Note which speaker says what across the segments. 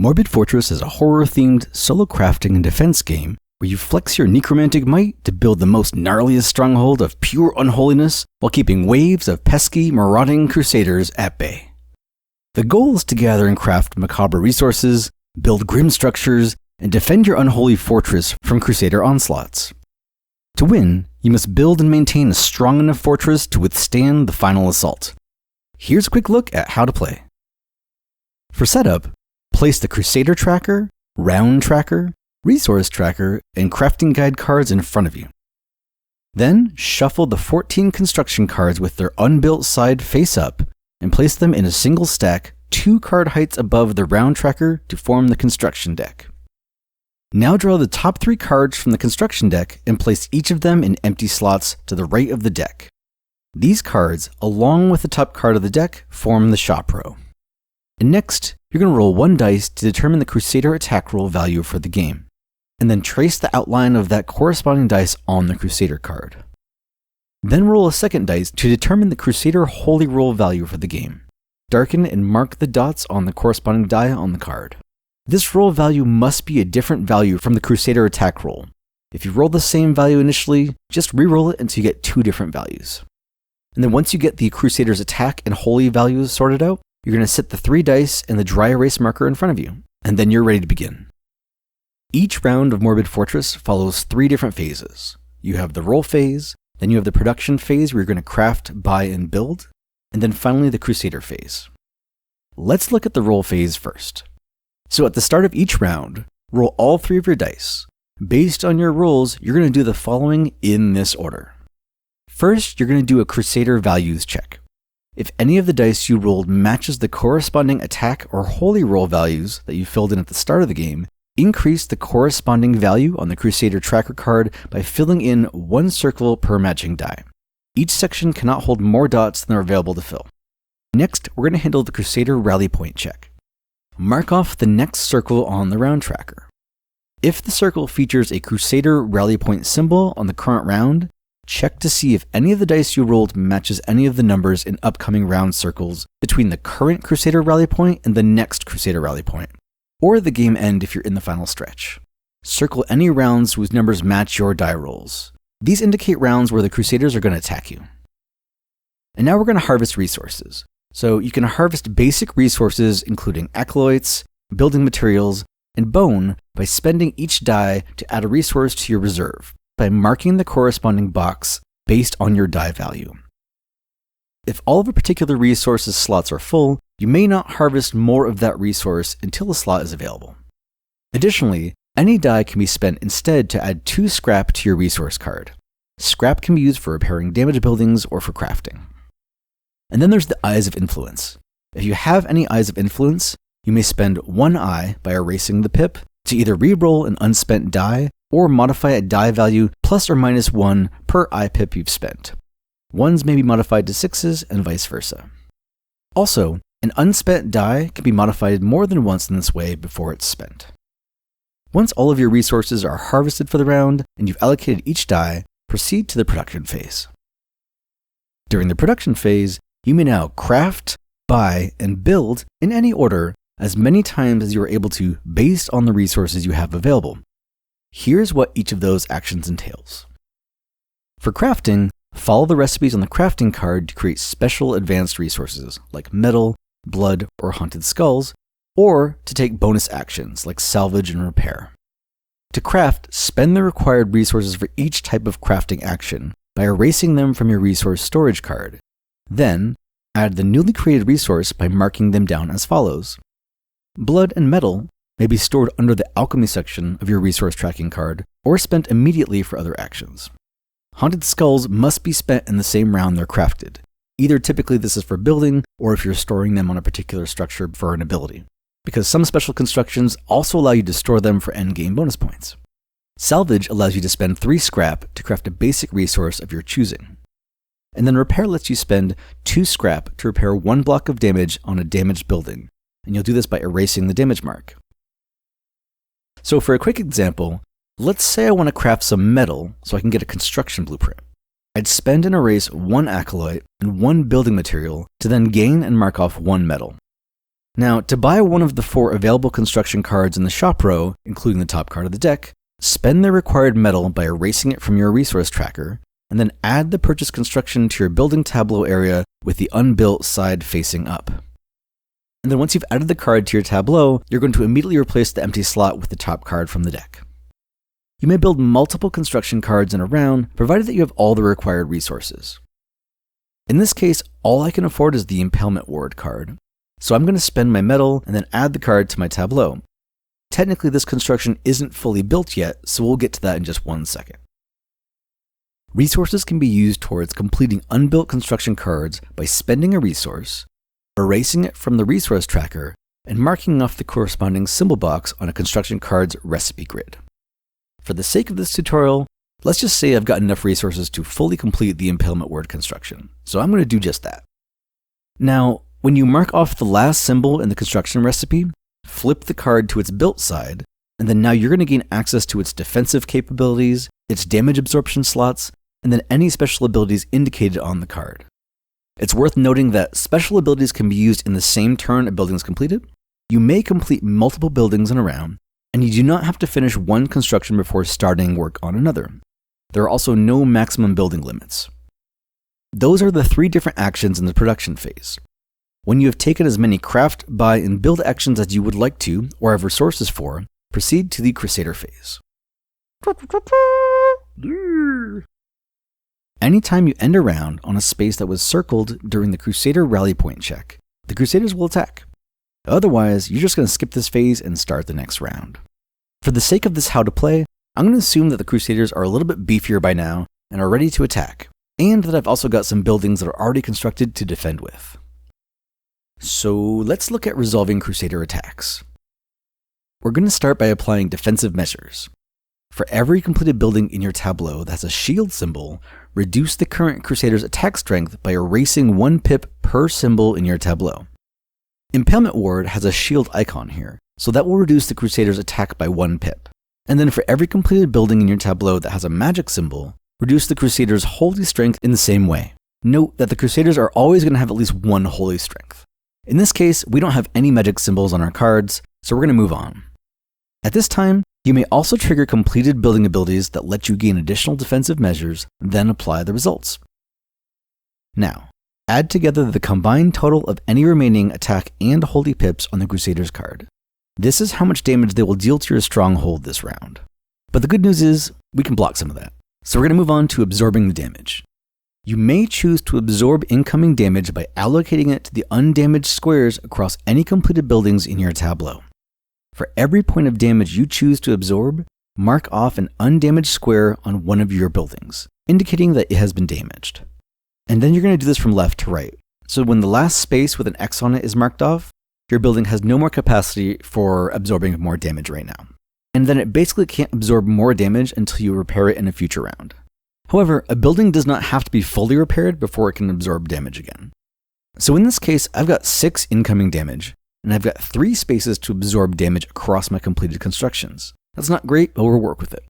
Speaker 1: Morbid Fortress is a horror-themed solo crafting and defense game where you flex your necromantic might to build the most gnarliest stronghold of pure unholiness while keeping waves of pesky, marauding crusaders at bay. The goal is to gather and craft macabre resources, build grim structures, and defend your unholy fortress from crusader onslaughts. To win, you must build and maintain a strong enough fortress to withstand the final assault. Here's a quick look at how to play. For setup, place the Crusader Tracker, Round Tracker, Resource Tracker, and Crafting Guide cards in front of you. Then, shuffle the 14 construction cards with their unbuilt side face up and place them in a single stack 2 card heights above the Round Tracker to form the construction deck. Now draw the top 3 cards from the construction deck and place each of them in empty slots to the right of the deck. These cards, along with the top card of the deck, form the shop row. And next, you're going to roll 1 dice to determine the Crusader attack roll value for the game, and then trace the outline of that corresponding dice on the Crusader card. Then roll a second dice to determine the Crusader holy roll value for the game. Darken and mark the dots on the corresponding die on the card. This roll value must be a different value from the Crusader attack roll. If you roll the same value initially, just re-roll it until you get 2 different values. And then once you get the Crusader's attack and holy values sorted out, you're going to set the 3 dice and the dry erase marker in front of you, and then you're ready to begin. Each round of Morbid Fortress follows 3 different phases. You have the roll phase, then you have the production phase where you're going to craft, buy, and build, and then finally the Crusader phase. Let's look at the roll phase first. So at the start of each round, roll all 3 of your dice. Based on your rolls, you're going to do the following in this order. First, you're going to do a Crusader values check. If any of the dice you rolled matches the corresponding attack or holy roll values that you filled in at the start of the game, increase the corresponding value on the Crusader Tracker card by filling in 1 circle per matching die. Each section cannot hold more dots than are available to fill. Next, we're going to handle the Crusader Rally Point check. Mark off the next circle on the round tracker. If the circle features a Crusader Rally Point symbol on the current round, check to see if any of the dice you rolled matches any of the numbers in upcoming round circles between the current Crusader Rally Point and the next Crusader Rally Point, or the game end if you're in the final stretch. Circle any rounds whose numbers match your die rolls. These indicate rounds where the Crusaders are going to attack you. And now we're going to harvest resources. So you can harvest basic resources including acolytes, building materials, and bone by spending each die to add a resource to your reserve, by marking the corresponding box based on your die value. If all of a particular resource's slots are full, you may not harvest more of that resource until a slot is available. Additionally, any die can be spent instead to add 2 scrap to your resource card. Scrap can be used for repairing damaged buildings or for crafting. And then there's the Eyes of Influence. If you have any Eyes of Influence, you may spend 1 eye by erasing the pip to either re-roll an unspent die or modify a die value plus or minus 1 per eye pip you've spent. 1s may be modified to 6s and vice versa. Also, an unspent die can be modified more than once in this way before it's spent. Once all of your resources are harvested for the round and you've allocated each die, proceed to the production phase. During the production phase, you may now craft, buy, and build in any order as many times as you are able to based on the resources you have available. Here's what each of those actions entails. For crafting, follow the recipes on the crafting card to create special advanced resources like metal, blood, or haunted skulls, or to take bonus actions like salvage and repair. To craft, spend the required resources for each type of crafting action by erasing them from your resource storage card. Then, add the newly created resource by marking them down as follows. Blood and metal may be stored under the alchemy section of your resource tracking card or spent immediately for other actions. Haunted skulls must be spent in the same round they're crafted. Either typically this is for building or if you're storing them on a particular structure for an ability, because some special constructions also allow you to store them for endgame bonus points. Salvage allows you to spend 3 scrap to craft a basic resource of your choosing. And then repair lets you spend 2 scrap to repair 1 block of damage on a damaged building, and you'll do this by erasing the damage mark. So for a quick example, let's say I want to craft some metal so I can get a construction blueprint. I'd spend and erase 1 acolyte and 1 building material to then gain and mark off 1 metal. Now, to buy one of the 4 available construction cards in the shop row, including the top card of the deck, spend the required metal by erasing it from your resource tracker, and then add the purchased construction to your building tableau area with the unbuilt side facing up. And then once you've added the card to your tableau, you're going to immediately replace the empty slot with the top card from the deck. You may build multiple construction cards in a round, provided that you have all the required resources. In this case, all I can afford is the Impalement Ward card, so I'm going to spend my metal and then add the card to my tableau. Technically, this construction isn't fully built yet, so we'll get to that in just 1 second. Resources can be used towards completing unbuilt construction cards by spending a resource, erasing it from the resource tracker, and marking off the corresponding symbol box on a construction card's recipe grid. For the sake of this tutorial, let's just say I've got enough resources to fully complete the Impalement Word construction, so I'm going to do just that. Now, when you mark off the last symbol in the construction recipe, flip the card to its built side, and then now you're going to gain access to its defensive capabilities, its damage absorption slots, and then any special abilities indicated on the card. It's worth noting that special abilities can be used in the same turn a building is completed. You may complete multiple buildings in a round, and you do not have to finish one construction before starting work on another. There are also no maximum building limits. Those are the 3 different actions in the production phase. When you have taken as many craft, buy, and build actions as you would like to, or have resources for, proceed to the Crusader phase. Anytime you end a round on a space that was circled during the Crusader rally point check, the Crusaders will attack. Otherwise, you're just going to skip this phase and start the next round. For the sake of this how to play, I'm going to assume that the Crusaders are a little bit beefier by now and are ready to attack, and that I've also got some buildings that are already constructed to defend with. So let's look at resolving Crusader attacks. We're going to start by applying defensive measures. For every completed building in your tableau that has a shield symbol, reduce the current Crusader's attack strength by erasing 1 pip per symbol in your tableau. Impalement Ward has a shield icon here, so that will reduce the Crusader's attack by 1 pip. And then for every completed building in your tableau that has a magic symbol, reduce the Crusader's holy strength in the same way. Note that the Crusaders are always going to have at least 1 holy strength. In this case, we don't have any magic symbols on our cards, so we're going to move on. At this time, you may also trigger completed building abilities that let you gain additional defensive measures, then apply the results. Now, add together the combined total of any remaining attack and holy pips on the Crusader's card. This is how much damage they will deal to your stronghold this round. But the good news is, we can block some of that. So we're going to move on to absorbing the damage. You may choose to absorb incoming damage by allocating it to the undamaged squares across any completed buildings in your tableau. For every point of damage you choose to absorb, mark off an undamaged square on one of your buildings, indicating that it has been damaged. And then you're going to do this from left to right. So when the last space with an X on it is marked off, your building has no more capacity for absorbing more damage right now. And then it basically can't absorb more damage until you repair it in a future round. However, a building does not have to be fully repaired before it can absorb damage again. So in this case, I've got 6 incoming damage, and I've got 3 spaces to absorb damage across my completed constructions. That's not great, but we'll work with it.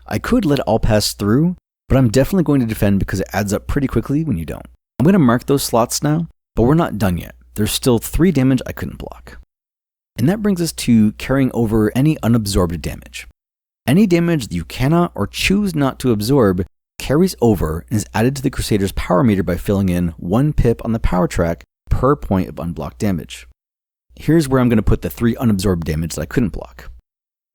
Speaker 1: I could let it all pass through, but I'm definitely going to defend because it adds up pretty quickly when you don't. I'm going to mark those slots now, but we're not done yet. There's still 3 damage I couldn't block. And that brings us to carrying over any unabsorbed damage. Any damage that you cannot or choose not to absorb carries over and is added to the Crusader's power meter by filling in 1 pip on the power track per point of unblocked damage. Here's where I'm going to put the 3 unabsorbed damage that I couldn't block.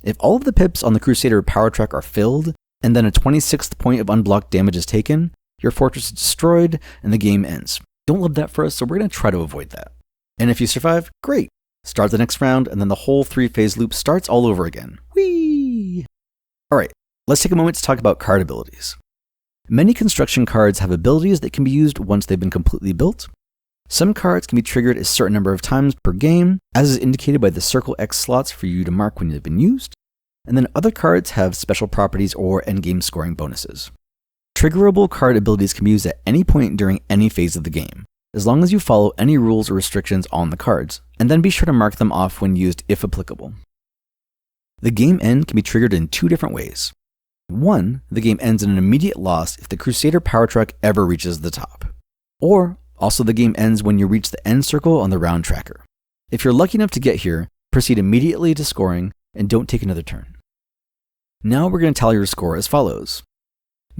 Speaker 1: If all of the pips on the Crusader power track are filled, and then a 26th point of unblocked damage is taken, your fortress is destroyed and the game ends. Don't love that for us, so we're going to try to avoid that. And if you survive, great. Start the next round, and then the whole 3-phase loop starts all over again. Whee! Alright, let's take a moment to talk about card abilities. Many construction cards have abilities that can be used once they've been completely built. Some cards can be triggered a certain number of times per game, as is indicated by the circle X slots for you to mark when they've been used. And then other cards have special properties or endgame scoring bonuses. Triggerable card abilities can be used at any point during any phase of the game, as long as you follow any rules or restrictions on the cards, and then be sure to mark them off when used if applicable. The game end can be triggered in 2 different ways. 1, the game ends in an immediate loss if the Crusader power track ever reaches the top. Or, also the game ends when you reach the end circle on the round tracker. If you're lucky enough to get here, proceed immediately to scoring and don't take another turn. Now we're going to tally your score as follows.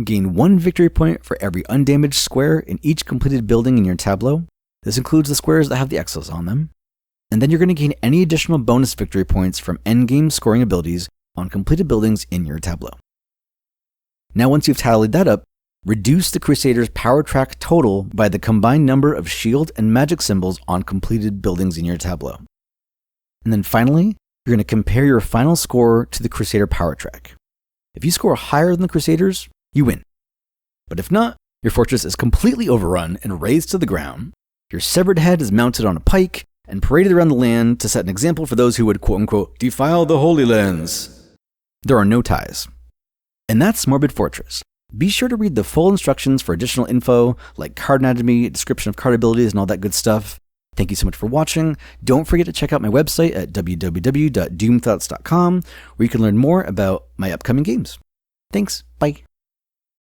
Speaker 1: Gain 1 victory point for every undamaged square in each completed building in your tableau. This includes the squares that have the X's on them. And then you're going to gain any additional bonus victory points from endgame scoring abilities on completed buildings in your tableau. Now once you've tallied that up, reduce the Crusader's power track total by the combined number of shield and magic symbols on completed buildings in your tableau. And then finally, you're going to compare your final score to the Crusader power track. If you score higher than the Crusaders, you win. But if not, your fortress is completely overrun and razed to the ground. Your severed head is mounted on a pike and paraded around the land to set an example for those who would quote-unquote defile the Holy Lands. There are no ties. And that's Morbid Fortress. Be sure to read the full instructions for additional info, like card anatomy, description of card abilities, and all that good stuff. Thank you so much for watching. Don't forget to check out my website at www.doomthoughts.com, where you can learn more about my upcoming games. Thanks. Bye.